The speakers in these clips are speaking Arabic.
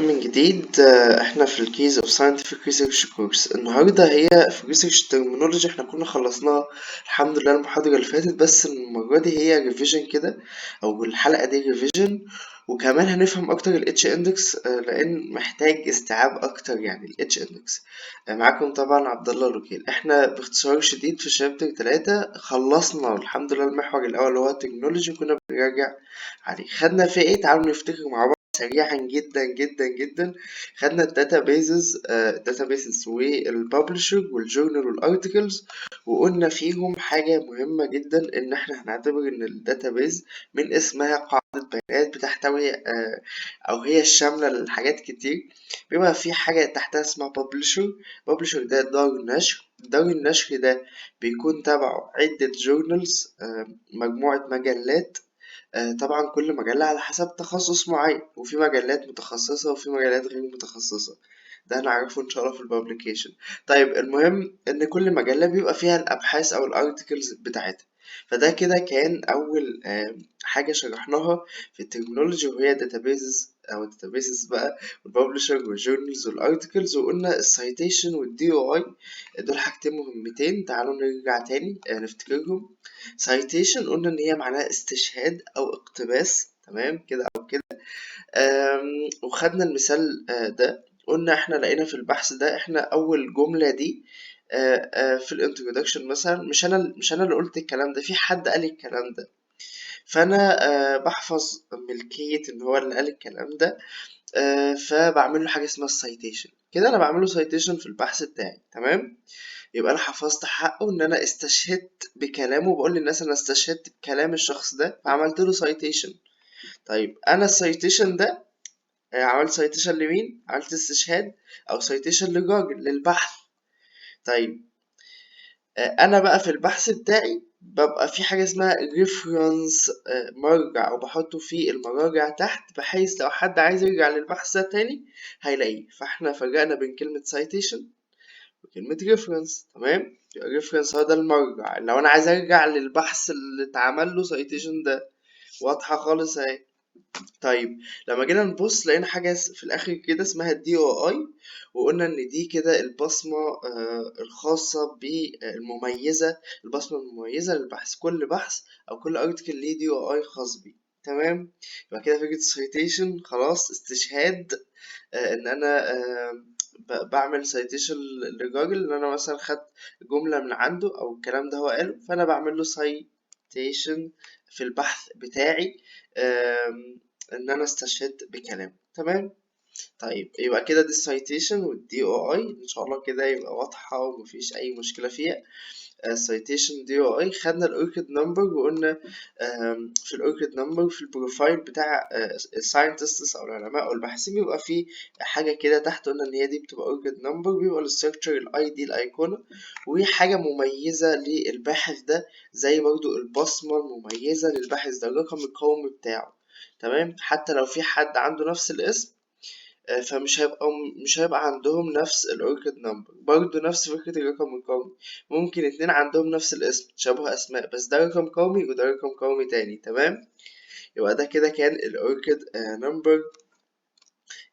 من جديد احنا في الكيز اوف ساينتفك ريسيرش كورس. النهارده هي في ريسيرش ترمينولوجي احنا كنا خلصناها الحمد لله المحاضرة اللي فاتت، بس المرة دي هي ريفيجن كده، او الحلقة دي ريفيجن. وكمان هنفهم اكتر الاتش اندكس لان محتاج استيعاب اكتر يعني الاتش اندكس. معاكم طبعا عبد الله لوكيل. احنا باختصار شديد في شابتر 3 خلصنا الحمد لله المحور الاول اللي هو التكنولوجي، كنا بنراجع عليه. خدنا فيه ايه؟ تعالوا نفتكر مع بعض سريعا جدا جدا جدا. خدنا الداتابيزز والببلشر والجورنال والارتكلز، وقلنا فيهم حاجة مهمة جدا ان احنا هنعتبر ان الداتابيز من اسمها قاعدة بيانات بتحتوي او هي الشاملة لحاجات كتير. بيبقى في حاجة تحتها اسمها ببلشر ده دار النشر ده بيكون تبعه عدة جورنالز، مجموعة مجلات. طبعا كل مجلة على حسب تخصص معين، وفي مجلات متخصصة وفي مجلات غير متخصصة. ده هنعرفه ان شاء الله في البابليكيشن. طيب المهم ان كل مجلة بيبقى فيها الابحاث او الارتكلز بتاعتها. فده كده كان اول حاجة شرحناها في التكنولوجي، وهي داتابيزز او داتابيزز بقى، والببلشر والجورنالز والارتكلز. وقلنا السايتيشن والدي او اي دول حاجتين مهمتين. تعالوا نرجع تاني نفتكرهم. citation قلنا ان هي معناها استشهاد او اقتباس، تمام كده او كده. وخدنا المثال ده. قلنا احنا لقينا في البحث ده احنا اول جملة دي في الانترودكشن مثلا، مش انا اللي قلت الكلام ده، في حد قال الكلام ده. فانا بحفظ ملكية ان هو اللي قال الكلام ده. فبعمل له حاجة اسمها السايتيشن. كده انا بعمل له سايتيشن في البحث بتاعي، تمام. يبقى انا حفظت حقه ان انا استشهدت بكلامه، بقول للناس انا استشهدت بكلام الشخص ده فعملت له سايتيشن. طيب انا السايتيشن ده عملت سايتيشن لمين؟ عملت استشهاد او سايتيشن للراجل للبحث. طيب انا بقى في البحث بتاعي ببقى في حاجة اسمها ريفرنس، مرجع، وبحطه في المراجع تحت بحيث لو حد عايز يرجع للبحث ده تاني هيلاقيه. فاحنا فرقنا بين كلمة سايتيشن وكلمة ريفرنس، تمام. الريفرنس هو ده المرجع، لو انا عايز ارجع للبحث اللي اتعمل له سايتيشن ده. واضحة خالص اهي. طيب لما جينا نبص لقينا حاجة في الآخر كده اسمها الدي او اي، وقلنا ان دي كده البصمة الخاصة بالمميزة، البصمة المميزة للبحث. كل بحث او كل ارتكل ليه دي او اي خاص بيه، تمام. يبقى كده فكرة citation خلاص استشهاد. ان انا بعمل citation للراجل، ان انا مثلا خدت جملة من عنده او الكلام ده هو قاله، فانا بعمل له citation في البحث بتاعي، ان انا استشهدت بكلام، تمام. طيب يبقى كده دي السايتيشن والدي او اي ان شاء الله كده يبقى واضحه ومفيش اي مشكله فيها. السايتيشن دي او اي. خدنا الاوركيد نمبر، وقلنا في الاوركيد نمبر في البروفايل بتاع الساينتستس او العلماء او الباحثين بيبقى في حاجه كده تحت، قلنا ان هي دي بتبقى اوركيد نمبر، بيبقى الستراكشر الاي دي الايقونه، وحاجه مميزه للباحث ده، زي برضو البصمه المميزه للباحث ده الرقم القومي بتاعه، تمام. حتى لو في حد عنده نفس الاسم فمش هيبقى مش هيبقى عندهم نفس الاوركيد نمبر. برضو نفس فكرة الرقم القومي، ممكن اتنين عندهم نفس الاسم شبه اسماء، بس ده رقم قومي وده رقم قومي تاني، تمام. يبقى ده كده كان الاوركيد نمبر.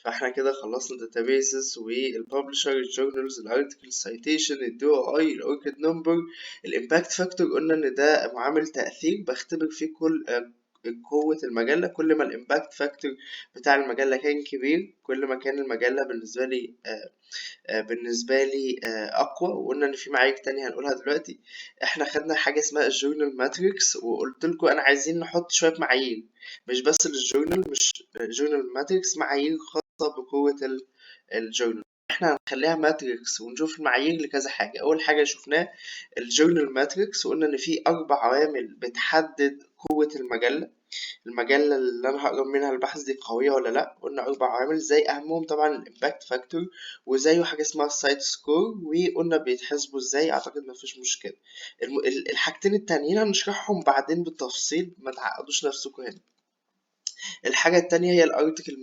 فاحنا كده خلصنا الداتابيسز والببلشر الجورنالز الارتكل السايتيشن الدي او اي الاوركيد نمبر. الامباكت فاكتور قلنا ان ده معامل تأثير بختبر فيه كل قوة المجلة. كل ما الامباكت فاكتور بتاع المجلة كان كبير كل ما كان المجلة بالنسبة لي أقوى. وقلنا إن في معايير تانية هنقولها دلوقتي. إحنا خدنا حاجة اسمها الجورنال ماتريكس، وقلت لكم أنا عايزين نحط شوية معايير مش بس للجورنال، مش جورنال ماتريكس، معايير خاصة بقوة الجورنال. احنا هنخليها ماتريكس ونشوف المعايير لكذا حاجة. أول حاجة شفناه الجورنال ماتريكس، وقلنا إن في 4 عوامل بتحدد قوة المجلة اللي أنا هقرا منها البحث دي قوية ولا لأ. قلنا 4 عوامل، زي أهمهم طبعا الإمباكت فاكتور، وزيه حاجة اسمها السايت سكور، وقلنا بيتحسبوا ازاي. أعتقد مفيش مشكلة. الحاجتين التانيين هنشرحهم بعدين بالتفصيل، ما تعقدوش نفسكم هنا. الحاجة التانية هي الارتكل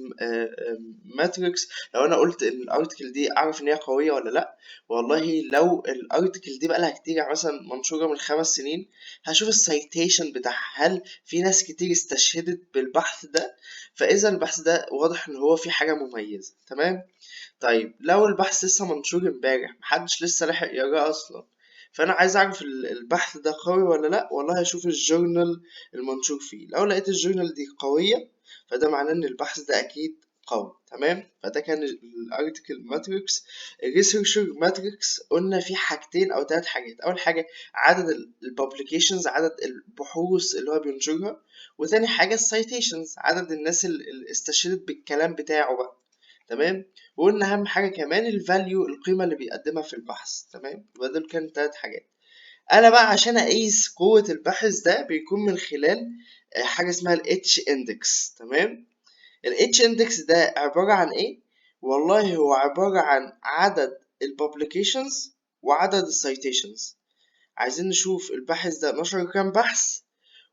ماتريكس. لو انا قلت ان الارتكل دي اعرف ان هي قوية ولا لا، والله لو الارتكل دي بقى لها كتير، يعني مثلا منشورة من 5 سنين، هشوف السايتيشن بتاعها، هل في ناس كتير استشهدت بالبحث ده، فاذا البحث ده واضح ان هو في حاجة مميزة. تمام. طيب لو البحث لسه منشور امبارح، محدش لسه لحق يقراه اصلا، فانا عايز اعرف البحث ده قوي ولا لا، والله هشوف الجورنال المنشور فيه. لو لقيت الجورنال دي قوية، فده معناه ان البحث ده اكيد قوي. تمام. فده كان الارتكل ماتريكس. الريسيرشر ماتريكس قلنا فيه حاجتين او 3 حاجات. اول حاجة عدد الببليكيشنز، عدد البحوث اللي هو بينشرها. وتاني حاجة السايتيشنز، عدد الناس اللي استشهدت بالكلام بتاعه بقى. تمام. وقلنا اهم حاجه كمان الفاليو، القيمه اللي بيقدمها في البحث. تمام. يبقى دول كانت 3 حاجات. انا بقى عشان اقيس قوه الباحث ده بيكون من خلال حاجه اسمها الاتش اندكس. تمام. الاتش اندكس ده عباره عن ايه؟ والله هو عباره عن عدد الببليكيشنز وعدد السايتيشنز. عايزين نشوف الباحث ده نشر كام بحث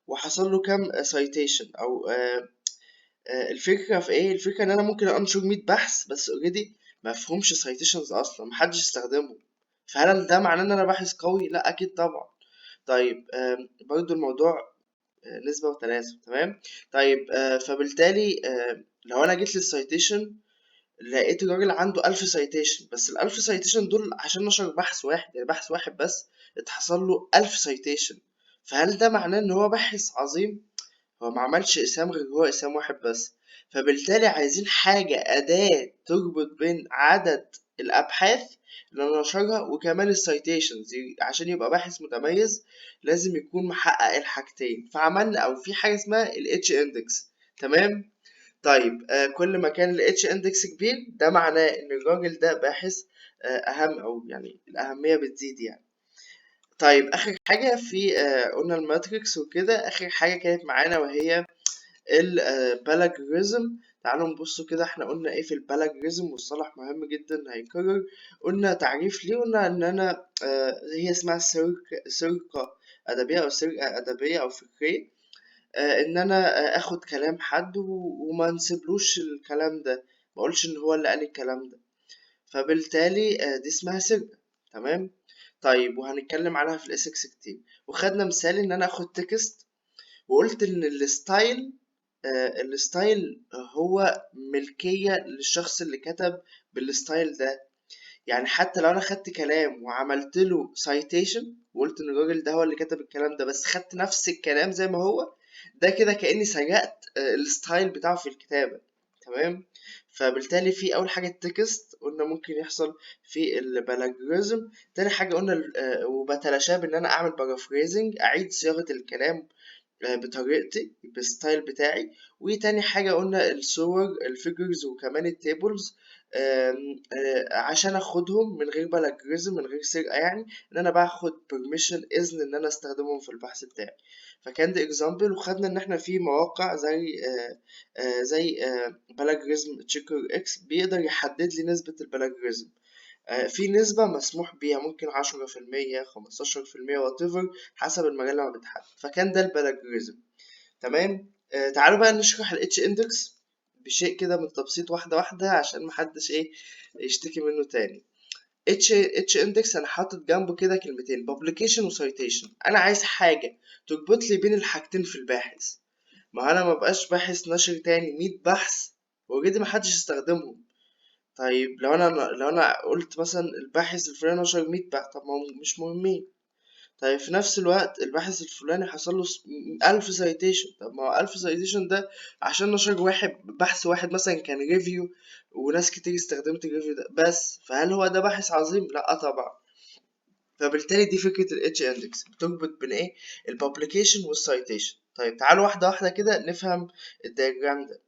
وحصل له كام سايتيشن، او الفكرة في ايه؟ الفكرة ان انا ممكن انشر 100 بحث بس اوريدي ما فيهمش سايتيشنز اصلا، محدش استخدمهم. فهل ده معناه ان انا باحث قوي؟ لا اكيد طبعا. طيب برضو الموضوع نسبة وتناسب. تمام. طيب فبالتالي لو انا جيت للسايتيشن، لقيت الراجل عنده 1000 سايتيشن، بس ال1000 سايتيشن دول عشان نشر بحث واحد، يعني بحث واحد بس اتحصل له 1000 سايتيشن. فهل ده معناه ان هو باحث عظيم؟ هو ما عملش اسهام غير هو اسهام واحد بس. فبالتالي عايزين حاجة أداة تربط بين عدد الأبحاث اللي نشرها وكمان السايتيشنز، عشان يبقى باحث متميز لازم يكون محقق الحاجتين. فعملنا أو في حاجة اسمها ال H index. تمام. طيب كل ما كان ال H index كبير، ده معناه إن الراجل ده باحث أهم، أو يعني الأهمية بتزيد يعني. طيب آخر حاجة في قلنا الماتريكس وكده، آخر حاجة كانت معانا وهي البالاجريزم. تعالوا نبصوا كده، احنا قلنا ايه في البالاجريزم، مصطلح مهم جدا هيكرر. قلنا تعريف ليه، قلنا ان انا هي اسمها سرقة أدبية أو سرقة أدبية أو فكرية. إن أنا آخد كلام حد وما نسيبلوش الكلام ده، ما أقولش إن هو اللي قال الكلام ده، فبالتالي دي اسمها سرقة. تمام. طيب وهنتكلم عنها في الاسكس كتير. وخدنا مثال إن أنا آخد تكست وقلت ان الستايل هو ملكية للشخص اللي كتب بالستايل ده. يعني حتى لو انا خدت كلام وعملت له سايتيشن وقلت ان الراجل ده هو اللي كتب الكلام ده، بس خدت نفس الكلام زي ما هو، ده كده كأني سرقت الستايل بتاعه في الكتابة. تمام. فبالتالي في اول حاجة التكست قلنا ممكن يحصل في البلاجريزم. تاني حاجة قلنا وبتلاشاه بان انا اعمل بارافريزنج، اعيد صياغة الكلام بطريقتي بالستايل بتاعي. وتاني حاجة قلنا الصور الفيجرز وكمان التيبلز، عشان اخدهم من غير بلاجريزم، من غير سرقة، يعني ان انا باخد permission، اذن ان انا استخدمهم في البحث بتاعي. فكان ده اكزامبل. وخدنا ان احنا في مواقع زي بلاجريزم تشيكر اكس بيقدر يحدد لي نسبة البلاجريزم. في نسبة مسموح بيها، ممكن 10%، 15%، whatever، حسب المجال ما بتحدد. فكان ده البلاجريزم. تمام. تعالوا بقى نشرح ال H index بشيء كده من تبسيط، واحدة واحدة، عشان محدش ايه يشتكي منه تاني. H index انا حاطط جنبه كده كلمتين publication و citation. انا عايز حاجة تربط لي بين الحاجتين في الباحث. ما انا ما بقاش باحث نشر تاني 100 بحث اوريدي محدش استخدمهم. طيب لو انا قلت مثلا الباحث الفلاني نشر 100 بحث، طب ما هم مش مهمين. طيب في نفس الوقت الباحث الفلاني حصل له 1000 سايتيشن، طب ما هو 1000 سايتيشن ده عشان نشر واحد بحث واحد مثلا كان ريفيو وناس كتير استخدمت الريفيو ده بس، فهل هو ده باحث عظيم؟ لا طبعا. فبالتالي دي فكرة ال H index، بتربط بين ايه؟ الببليكيشن والسايتيشن. طيب تعالوا واحدة واحدة كده نفهم الدياجرام ده.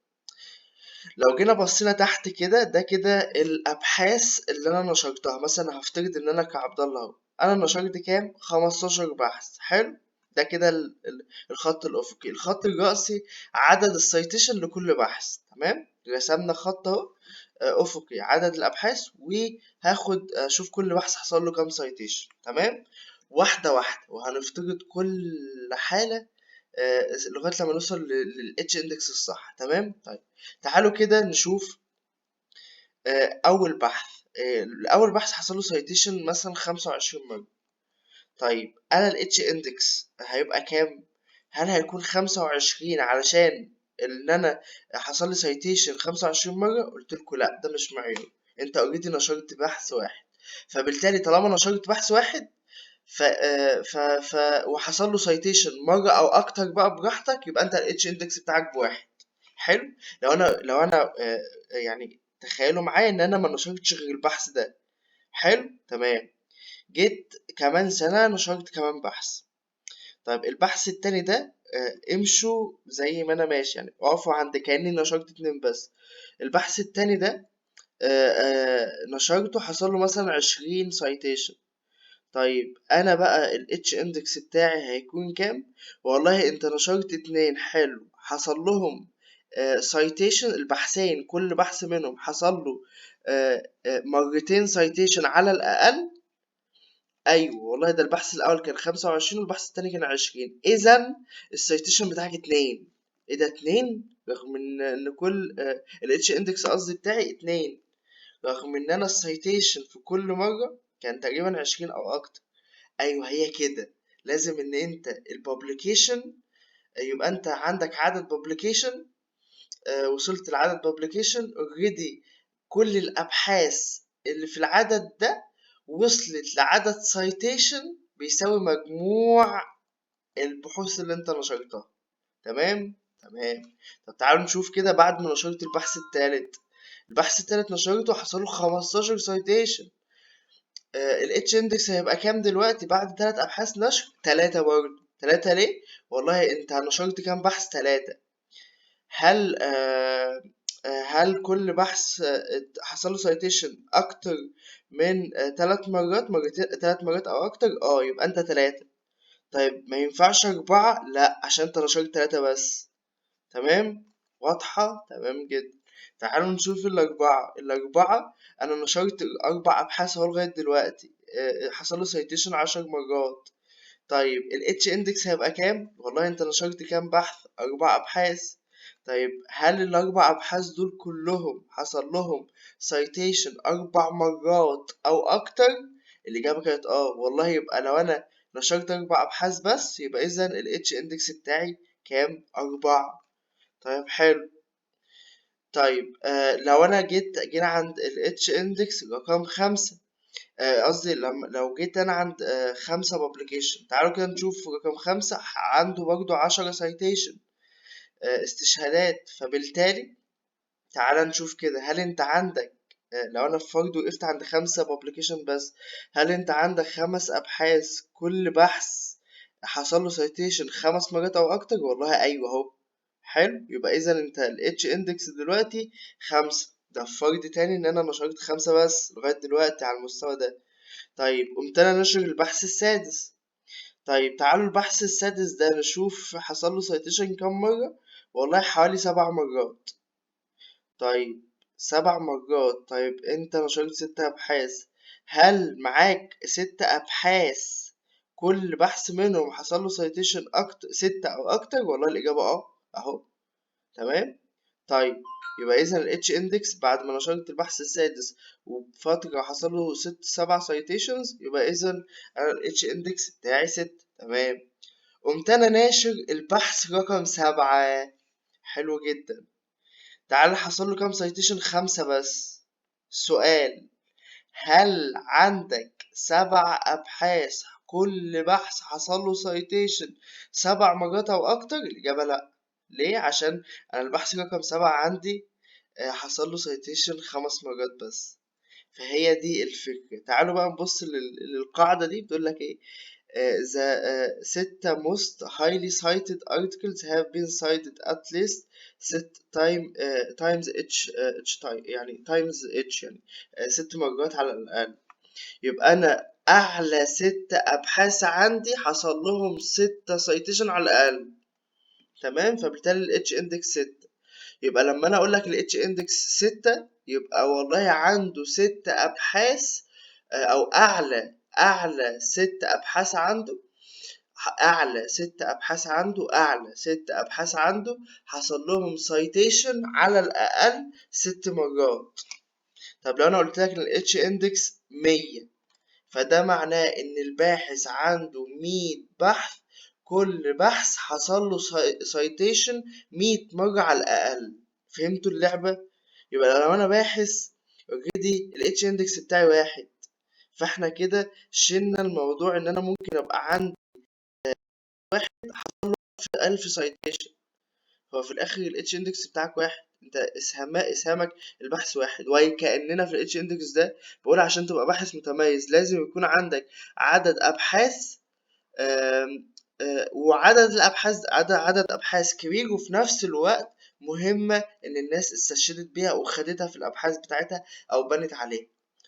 لو جينا بصينا تحت كده، ده كده الابحاث اللي انا نشرتها. مثلا هفترض ان انا كعبد الله اهو، انا نشرت كام؟ 15 بحث. حلو. ده كده الخط الافقي. الخط الرأسي عدد السيتيشن لكل بحث. تمام. رسمنا خط اهو افقي عدد الابحاث، وهاخد اشوف كل بحث حصل له كام سايتيشن. تمام. واحده واحده، وهنفترض كل حاله لغايه لما نوصل للاتش اندكس الصح. تمام. طيب تعالوا كده نشوف اول بحث. اول بحث حصل له سايتيشن مثلا 25 مره. طيب انا الاتش اندكس هيبقى كام؟ هل هيكون 25 علشان ان انا حصل لي سايتيشن 25 مره؟ قلت لكم لا، ده مش معيار. انت اوريدي نشرت بحث واحد، فبالتالي طالما نشرت بحث واحد ف ف ف وحصل له سايتيشن مره او اكتر بقى براحتك، يبقى انت الاتش اندكس بتاعك بواحد. حلو. لو انا يعني تخيلوا معايا ان انا ما نشرتش غير البحث ده. حلو. تمام. جيت كمان سنة نشرت كمان بحث. طيب البحث التاني ده امشوا زي ما انا ماشي، يعني اقفوا عند كأني نشرت اتنين بس. البحث التاني ده نشرته حصل له مثلا 20 سايتيشن. طيب انا بقى الاتش اندكس بتاعي هيكون كام؟ والله انت نشرت اتنين، حلو، حصل لهم سايتيشن. البحثين كل بحث منهم حصل له مرتين سايتيشن على الاقل. ايوه والله، ده البحث الاول كان 25 والبحث التاني كان 20. اذا السيتيشن بتاعك اتنين. ايه ده اتنين؟ رغم ان كل الاتش اندكس قصدي بتاعي اتنين، رغم ان انا السيتيشن في كل مره كان تقريبا 20 او اكتر. ايوه هي كده. لازم ان انت البابليكيشن يبقى انت عندك عدد بابليكيشن. وصلت لعدد بابليكيشن اوريدي. كل الابحاث اللي في العدد ده وصلت لعدد سايتيشن بيساوي مجموع البحوث اللي انت نشرتها. تمام. تمام. طب تعالوا نشوف كده بعد ما نشرت البحث التالت. البحث التالت نشرته حصل له 15 سايتيشن. الاتش اندكس هيبقى كام دلوقتي بعد 3 ابحاث نشر؟ 3 برضه. 3 ليه؟ والله انت نشرت كام بحث؟ 3. هل هل كل بحث حصل له سايتيشن اكتر من 3 مرات، مرتين 3 مرات او اكتر؟ يبقى انت 3. طيب ما ينفعش 4؟ لا، عشان انت نشرت 3 بس. تمام. واضحة. تمام جدا. تعالوا نشوف الأربعة. أنا نشرت 4 أبحاث أهو لغاية دلوقتي. حصل له سايتيشن 10 مرات. طيب ال H index هيبقى كام؟ والله انت نشرت كام بحث؟ 4 أبحاث. طيب هل ال4 أبحاث دول كلهم حصل لهم citation 4 مرات أو أكتر؟ الإجابة كانت والله يبقى لو أنا نشرت 4 أبحاث بس، يبقى إذا ال H index بتاعي كام؟ 4. طيب حلو. طيب لو أنا جينا عند ال H index رقم 5. قصدي لو جيت انا عند 5 بابليكيشن. تعالوا كده نشوف رقم 5 عنده برضو 10 سايتيشن استشهادات. فبالتالي تعال نشوف كده، هل انت عندك لو انا في فرض وقفت عند 5 بابليكيشن بس، هل انت عندك 5 ابحاث كل بحث حصل له سايتيشن 5 مرات او اكتر؟ والله ايوه اهو. حلو. يبقى اذا انت الاتش اندكس دلوقتي 5. ده في فرض تاني ان انا نشرت 5 بس لغاية دلوقتي على المستوى ده. طيب قمت انا نشر البحث السادس. طيب تعالوا البحث السادس ده نشوف حصل له سايتيشن كام مرة. والله حوالي 7 مرات. طيب 7 مرات. طيب انت نشرت 6 أبحاث. هل معاك 6 أبحاث كل بحث منهم حصل له سايتيشن أكتر 6 أو أكتر؟ والله الإجابة أهو. تمام. طيب يبقى إذا ال H index بعد ما نشرت البحث السادس وبفترة حصل له 7 citations، يبقى إذا أنا ال H index بتاعي 6. تمام. قمت أنا ناشر البحث رقم 7. حلو جدا. تعال حصل له كام citation؟ 5 بس. سؤال: هل عندك 7 أبحاث كل بحث حصل له citation 7 مرات أو أكتر؟ الإجابة لأ. ليه؟ عشان أنا البحث رقم 7 عندي حصل له citation 5 مرات بس. فهي دي الفكرة. تعالوا بقى نبص للقاعدة دي بتقول لك إيه. the 6 most highly cited articles have been cited at least 6 times each time، يعني times each يعني 6 مرات على الأقل. يبقى أنا أعلى 6 أبحاث عندي حصل لهم 6 citation على الأقل. تمام. فبالتالي ال H index 6. يبقى لما أنا أقول لك ال H index 6، يبقى والله عنده 6 أبحاث أو أعلى 6 أبحاث عنده أعلى 6 أبحاث عنده حصل لهم سايتيشن على الأقل 6 مرات. طب لو أنا قلت لك إن ال H index 100، فده معناه إن الباحث عنده 100 بحث، كل بحث حصل له سايتيشن 100 مرة على الأقل. فهمتوا اللعبة؟ يبقى لو أنا باحث اوريدي ال H index بتاعي 1، فاحنا كده شلنا الموضوع إن أنا ممكن أبقى عندي واحد حصل له 1000 سايتيشن. هو في الآخر ال H index بتاعك 1، انت اسهامك البحث 1. وكأننا في ال H index ده بقول عشان تبقى باحث متميز لازم يكون عندك عدد أبحاث، وعدد الأبحاث عدد أبحاث كبير، وفي نفس الوقت مهمة إن الناس استشهدت بيها وخدتها في الأبحاث بتاعتها أو بنت عليها.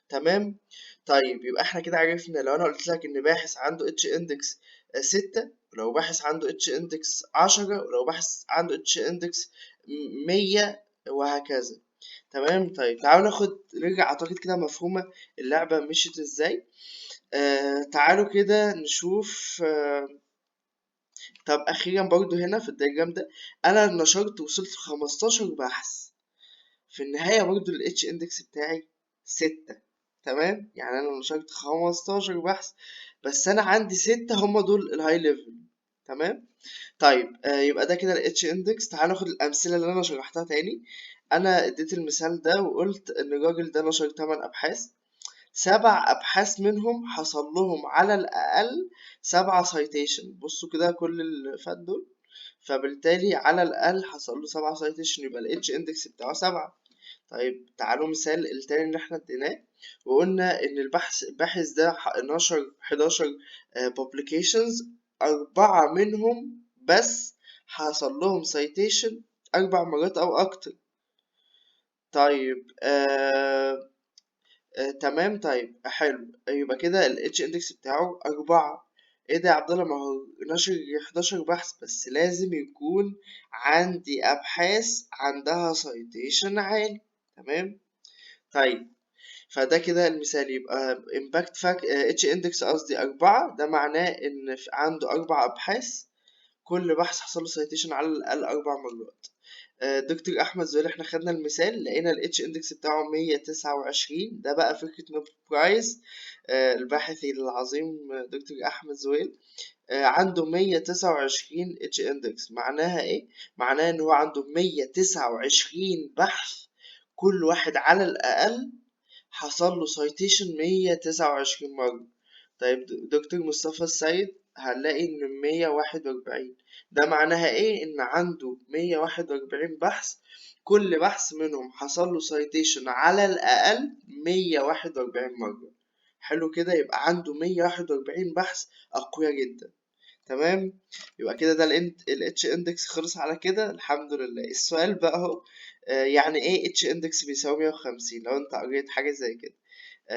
تمام. طيب يبقى احنا كده عرفنا لو أنا قلت لك إن باحث عنده اتش اندكس 6، ولو باحث عنده اتش اندكس 10، ولو باحث عنده اتش اندكس 100، وهكذا. تمام. طيب تعالوا نرجع. أعتقد كده مفهومة اللعبة مشيت ازاي. تعالوا كده نشوف. طب أخيرا برضو هنا في الدياجرام ده أنا نشرت وصلت ل15 بحث، في النهاية برضو ال H index بتاعي 6. تمام. يعني أنا نشرت 15 بحث بس أنا عندي 6 هما دول الهاي ليفل. تمام. طيب يبقى ده كده ال H index. تعالوا ناخد الأمثلة اللي أنا شرحتها تاني. أنا اديت المثال ده وقلت إن الراجل ده نشر 8 أبحاث، 7 أبحاث منهم حصل لهم على الأقل 7 سايتيشن. بصوا كده كل اللي فات دول، فبالتالي على الأقل حصل له 7 سايتيشن، يبقى ال H index بتاعه 7. طيب تعالوا مثال التاني اللي احنا اديناه، وقلنا إن الباحث ده نشر 11 publications، 4 منهم بس حصل لهم سايتيشن 4 مرات أو أكتر. طيب تمام. طيب حلو. يبقى كده ال H index بتاعه 4. ايه ده يا عبد الله؟ ما هو نشر 11 بحث بس لازم يكون عندي أبحاث عندها citation عالي. تمام. طيب فده كده المثال. يبقى impact H index قصدي 4، ده معناه إن عنده 4 أبحاث كل بحث حصل له citation على الأقل 4 مرات. دكتور احمد زويل احنا خدنا المثال لقينا ال H index بتاعه 129. ده بقى فكرة نوبل برايز. الباحث العظيم دكتور احمد زويل عنده 129 H index. معناها ايه؟ معناها ان هو عنده 129 بحث كل واحد على الاقل حصل له citation 129 مرة. طيب دكتور مصطفى السيد هنلاقي إن 141. ده معناها إيه؟ إن عنده 141 بحث كل بحث منهم حصل له citation على الأقل 141 مرة. حلو كده. يبقى عنده 141 بحث أقوياء جدا. تمام. يبقى كده ده ال H index خلص على كده الحمد لله. السؤال بقى هو يعني ايه H index بيساوي 150 لو انت قريت حاجة زي كده.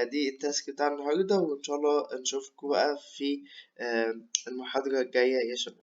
دي التاسك بتاع النهاردة، وإن شاء الله نشوفكم بقى في المحاضرة الجاية يا شباب.